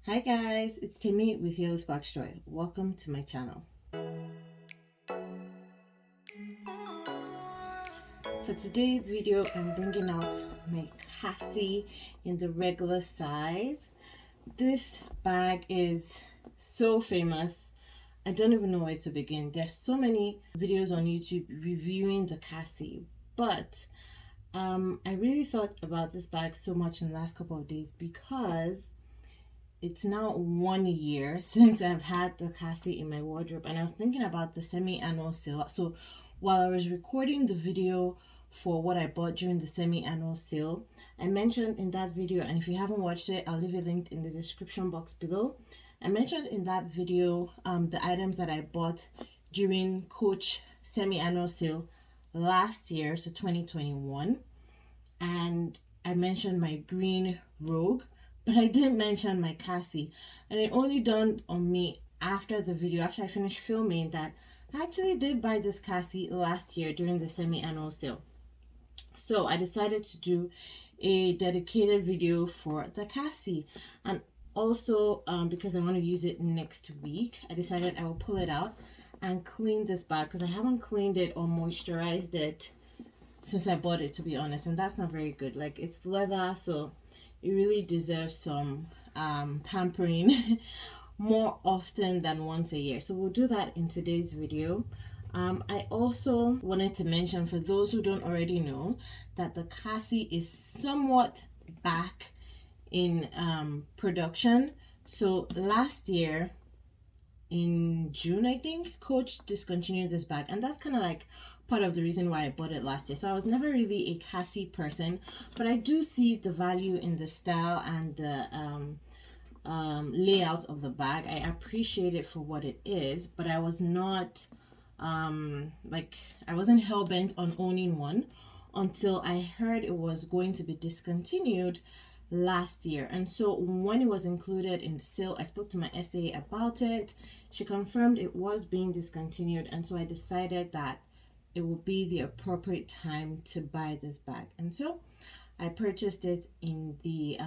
Hi guys, it's Temi with YellowSparksJoy. Welcome to my channel. For today's video, I'm bringing out my CASSIE in the regular size. This bag is so famous. I don't even know where to begin. There's so many videos on YouTube reviewing the CASSIE, but I really thought about this bag so much in the last couple of days because it's now 1 year since I've had the CASSIE in my wardrobe, and I was thinking about the semi-annual sale. So while I was recording the video for what I bought during the semi-annual sale, I mentioned in that video, and if you haven't watched it, I'll leave it linked in the description box below. I mentioned in that video the items that I bought during Coach semi-annual sale last year, so 2021, and I mentioned my green Rogue, but I didn't mention my CASSIE, and it only dawned on me after the video, after I finished filming, that I actually did buy this CASSIE last year during the semi-annual sale. So I decided to do a dedicated video for the CASSIE, and also because I want to use it next week, I decided I will pull it out and clean this bag because I haven't cleaned it or moisturized it since I bought it, to be honest, and that's not very good. Like, it's leather, so it really deserves some pampering more often than once a year. So we'll do that in today's video. I also wanted to mention, for those who don't already know, that the CASSIE is somewhat back in production. So last year in June, I think, Coach discontinued this bag, and that's kind of like part of the reason why I bought it last year. So I was never really a CASSIE person, but I do see the value in the style and the layout of the bag. I appreciate it for what it is, but I was not I wasn't hell-bent on owning one until I heard it was going to be discontinued last year. And so when it was included in the sale, I spoke to my SA about it. She confirmed it was being discontinued, and so I decided that it would be the appropriate time to buy this bag, and so I purchased it in the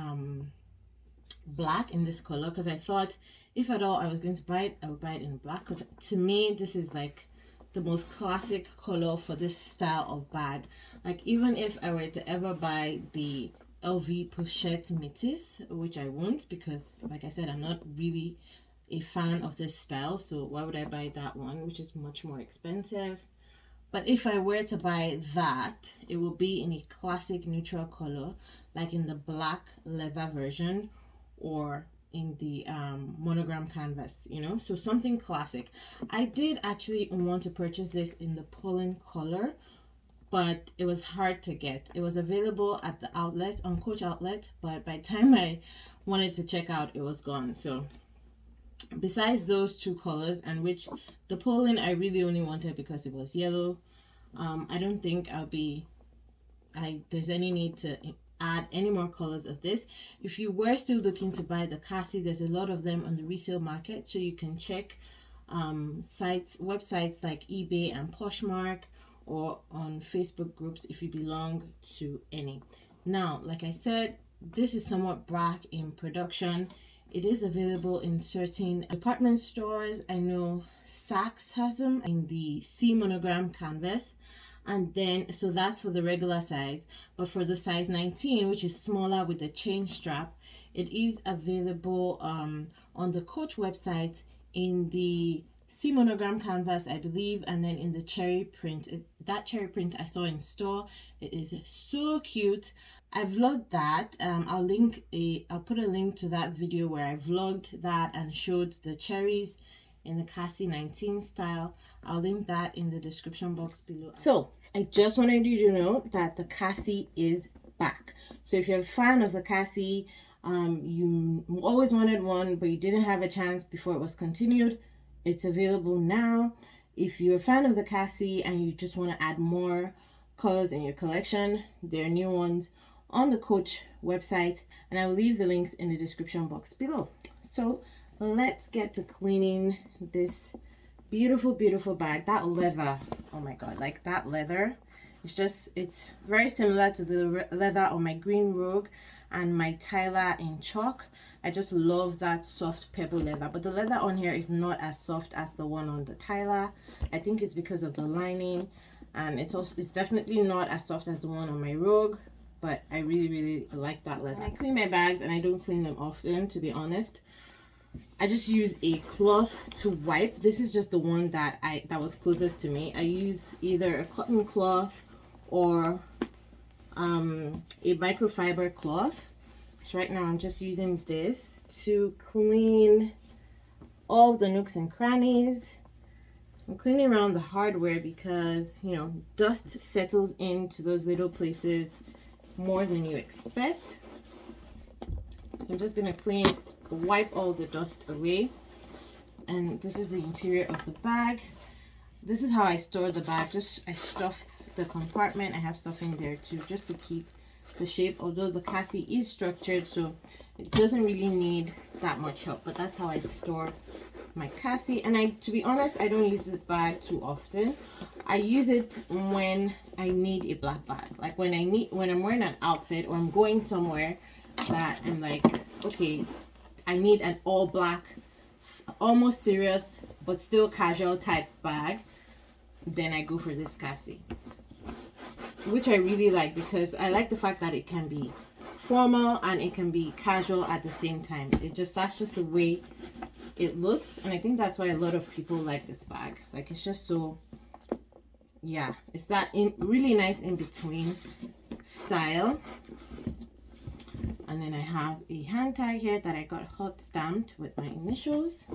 black, in this color, because I thought if at all I was going to buy it, I would buy it in black, because to me this is like the most classic color for this style of bag. Like, even if I were to ever buy the LV Pochette Métis, which I won't, because like I said, I'm not really a fan of this style, so why would I buy that one, which is much more expensive? But if I were to buy that, it would be in a classic neutral color, like in the black leather version or in the monogram canvas, you know, so something classic. I did actually want to purchase this in the pollen color, but it was hard to get. It was available at the outlet, on Coach outlet, but by the time I wanted to check out, it was gone. So besides those two colors, and which the pollen I really only wanted because it was yellow, I don't think there's any need to add any more colors of this. If you were still looking to buy the CASSIE, there's a lot of them on the resale market, so you can check websites like eBay and Poshmark, or on Facebook groups if you belong to any. Now, like I said, this is somewhat back in production. It is available in certain department stores. I know Saks has them in the C monogram canvas, and then so that's for the regular size. But for the size 19, which is smaller with the chain strap, it is available on the Coach website in the C monogram canvas, I believe, and then in the cherry print. That cherry print I saw in store. It is so cute. I vlogged that. I'll put a link to that video where I vlogged that and showed the cherries in the CASSIE 19 style. I'll link that in the description box below. So I just wanted you to know that the CASSIE is back. So if you're a fan of the CASSIE, you always wanted one but you didn't have a chance before it was continued, it's available now. If you're a fan of the CASSIE and you just want to add more colors in your collection, there are new ones on the Coach website, and I will leave the links in the description box below. So let's get to cleaning this beautiful bag. That leather, oh my god, like that leather, it's very similar to the leather on my green Rogue and my Tyler in chalk. I just love that soft pebble leather, but the leather on here is not as soft as the one on the Tyler. I think it's because of the lining, and it's definitely not as soft as the one on my Rogue, but I really like that leather. I clean my bags, and I don't clean them often, to be honest. I just use a cloth to wipe. This is just the one that was closest to me. I use either a cotton cloth or a microfiber cloth. So right now I'm just using this to clean all the nooks and crannies. I'm cleaning around the hardware because, you know, dust settles into those little places more than you expect. So I'm just gonna wipe all the dust away. And this is the interior of the bag. This is how I store the bag. I stuff the compartment. I have stuff in there too, just to keep the shape, although the Cassie is structured, so it doesn't really need that much help. But that's how I store my Cassie. And to be honest, I don't use this bag too often. I use it when I need a black bag, like when I'm wearing an outfit or I'm going somewhere that I'm like, okay, I need an all black, almost serious but still casual type bag. Then I go for this Cassie, which I really like, because I like the fact that it can be formal and it can be casual at the same time. That's just the way it looks, and I think that's why a lot of people like this bag. Like, it's just so, yeah, it's that really nice in between style. And then I have a hand tag here that I got hot stamped with my initials.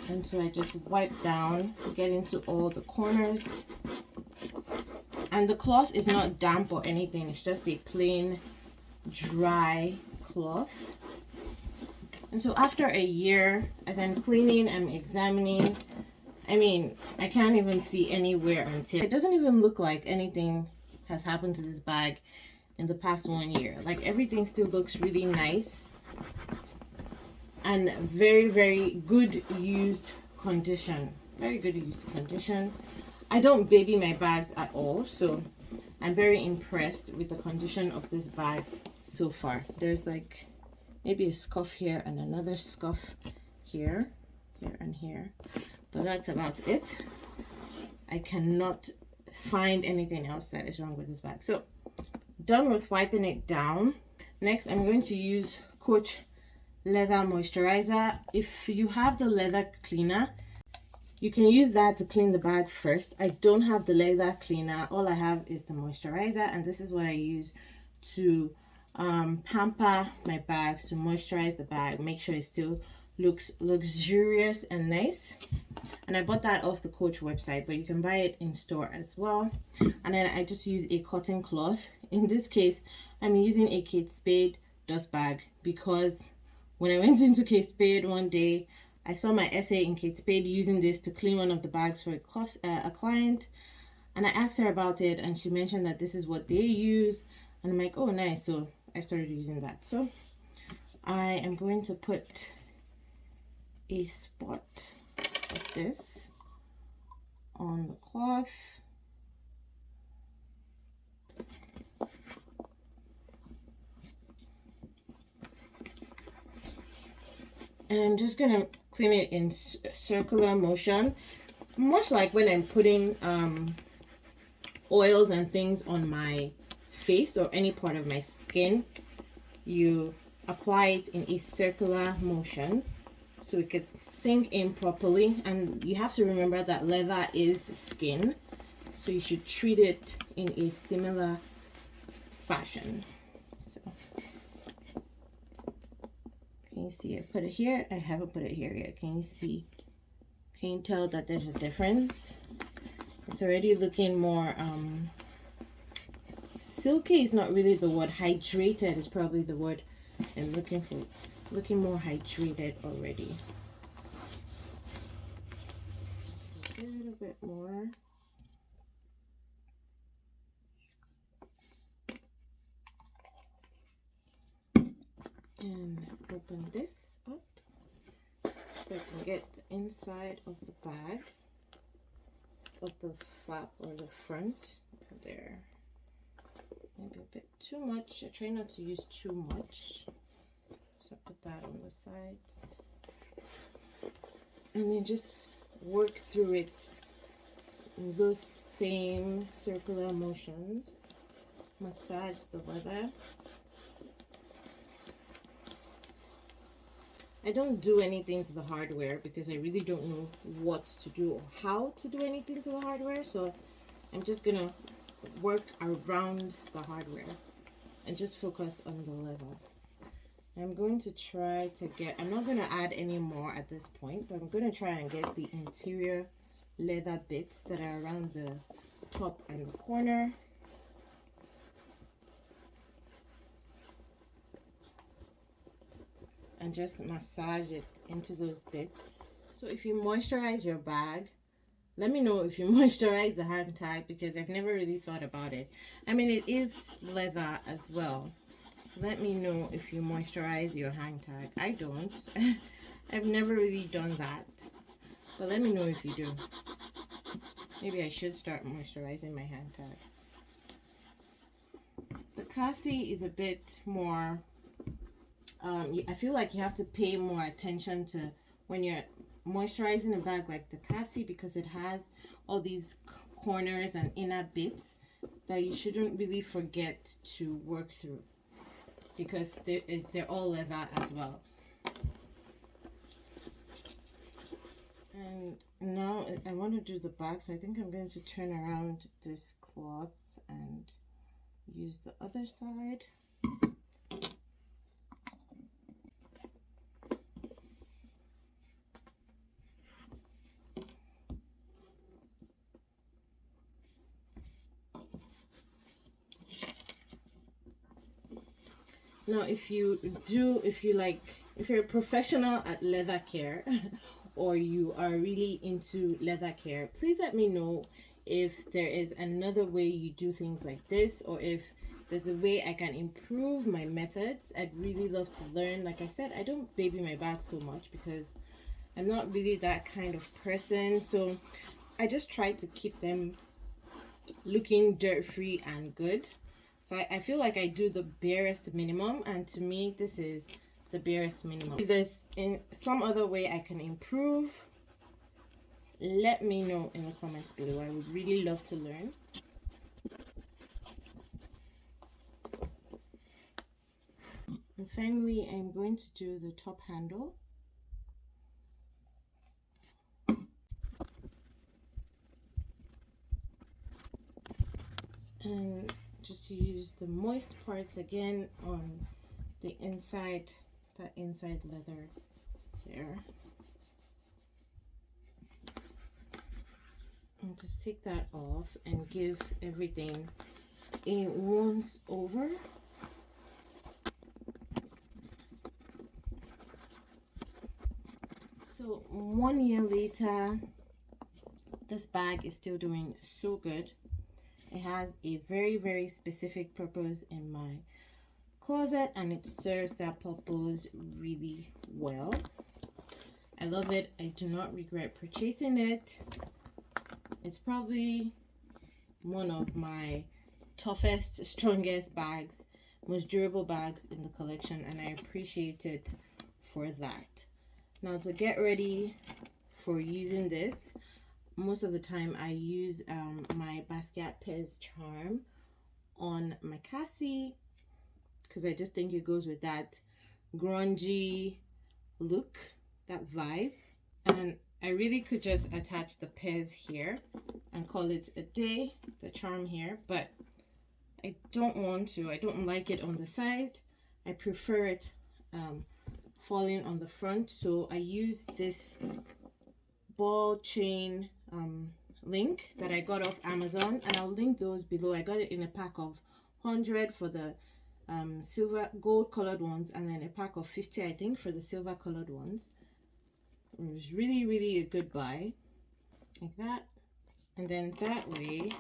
And so I just wipe down, get into all the corners. And the cloth is not damp or anything, it's just a plain dry cloth. And so after a year, as I'm cleaning, I'm examining, I mean, I can't even see any wear and tear. It doesn't even look like anything has happened to this bag in the past 1 year. Like, everything still looks really nice and very good used condition. Very good used condition. I don't baby my bags at all, so I'm very impressed with the condition of this bag so far. There's like maybe a scuff here and another scuff here and here, but that's about it. I cannot find anything else that is wrong with this bag. So done with wiping it down. Next, I'm going to use Coach leather moisturizer. If you have the leather cleaner, you can use that to clean the bag first. I don't have the leather cleaner. All I have is the moisturizer, and this is what I use to pamper my bags, to moisturize the bag, make sure it still looks luxurious and nice. And I bought that off the Coach website, but you can buy it in store as well. And then I just use a cotton cloth. In this case, I'm using a Kate Spade dust bag, because when I went into Kate Spade one day, I saw my essay in Kate Spade using this to clean one of the bags for a client, and I asked her about it, and she mentioned that this is what they use, and I'm like, oh nice. So I started using that. So I am going to put a spot of this on the cloth. And I'm just gonna clean it in circular motion, much like when I'm putting oils and things on my face or any part of my skin. You apply it in a circular motion so it can sink in properly. And you have to remember that leather is skin, so you should treat it in a similar fashion. So can you see? I put it here. I haven't put it here yet. Can you see? Can you tell that there's a difference? It's already looking more silky is not really the word. Hydrated is probably the word I'm looking for. It's looking more hydrated already. A little bit more. And open this up so I can get the inside of the bag, of the flap or the front. There. maybe a bit too much. I try not to use too much. So put that on the sides. And then just work through it in those same circular motions. Massage the leather. I don't do anything to the hardware because I really don't know what to do or how to do anything to the hardware. So I'm just gonna work around the hardware and just focus on the leather. I'm going to try to get, I'm not gonna add any more at this point, but I'm gonna try and get the interior leather bits that are around the top and the corner. And just massage it into those bits. So if you moisturize your bag, let me know if you moisturize the hang tag, because I've never really thought about it. I mean, it is leather as well. So let me know if you moisturize your hang tag. I don't. I've never really done that. But let me know if you do. Maybe I should start moisturizing my hang tag. The CASSIE is a bit more... I feel like you have to pay more attention to when you're moisturizing a bag like the CASSIE, because it has all these corners and inner bits that you shouldn't really forget to work through, because they're all leather as well. And now I want to do the back, so I think I'm going to turn around this cloth and use the other side. Now, if you're a professional at leather care or you are really into leather care, please let me know if there is another way you do things like this, or if there's a way I can improve my methods. I'd really love to learn. Like I said, I don't baby my bags so much because I'm not really that kind of person. So I just try to keep them looking dirt-free and good. So I feel like I do the barest minimum, and to me this is the barest minimum. If there's in some other way I can improve, let me know in the comments below. I would really love to learn. And finally, I'm going to do the top handle. And just use the moist parts again on the inside, that inside leather there. And just take that off and give everything a once over. So 1 year later, this bag is still doing so good. It has a very, very specific purpose in my closet, and it serves that purpose really well. I love it. I do not regret purchasing it. It's probably one of my toughest, strongest bags, most durable bags in the collection, and I appreciate it for that. Now, to get ready for using this, most of the time I use my Basquiat Pez charm on my CASSIE, because I just think it goes with that grungy look, that vibe. And I really could just attach the Pez here and call it a day, the charm here, but I don't want to. I don't like it on the side. I prefer it falling on the front, so I use this ball chain link that I got off Amazon, and I'll link those below. I got it in a pack of 100 for the silver gold colored ones, and then a pack of 50 I think for the silver colored ones. It was really, really a good buy, like that. And then that way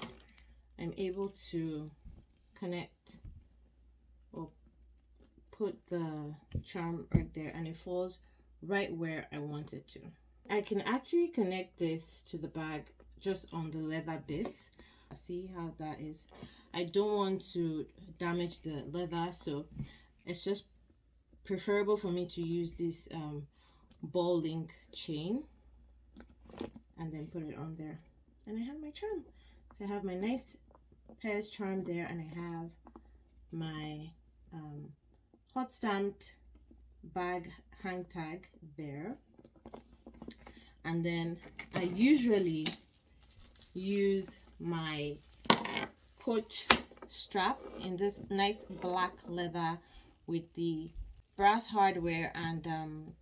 I'm able to connect or put the charm right there, and it falls right where I want it to. I can actually connect this to the bag just on the leather bits. See how that is. I don't want to damage the leather, so it's just preferable for me to use this ball link chain and then put it on there. And I have my charm. So I have my nice pears charm there, and I have my hot stamped bag hang tag there. And then I usually use my coach strap in this nice black leather with the brass hardware and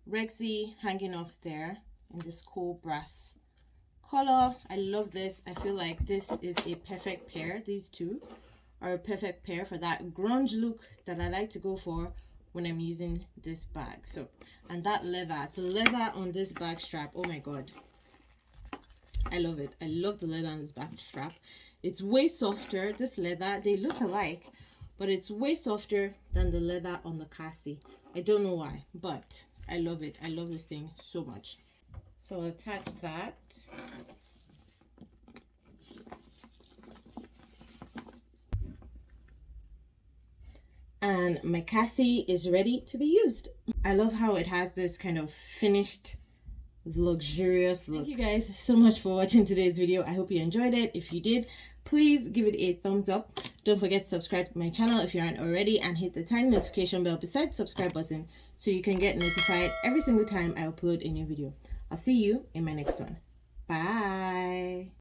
Rexy hanging off there in this cool brass color. I love this. I feel like this is a perfect pair. These two are a perfect pair for that grunge look that I like to go for when I'm using this bag. So, and that leather, the leather on this bag strap, oh my god, I love it. I love the leather on this bag strap. It's way softer. This leather, they look alike, but it's way softer than the leather on the Cassie. I don't know why, but I love it. I love this thing so much. So I'll attach that. And my Cassie is ready to be used. I love how it has this kind of finished, luxurious look. Thank you guys so much for watching today's video. I hope you enjoyed it. If you did, please give it a thumbs up. Don't forget to subscribe to my channel if you aren't already, and hit the tiny notification bell beside the subscribe button so you can get notified every single time I upload a new video. I'll see you in my next one. Bye.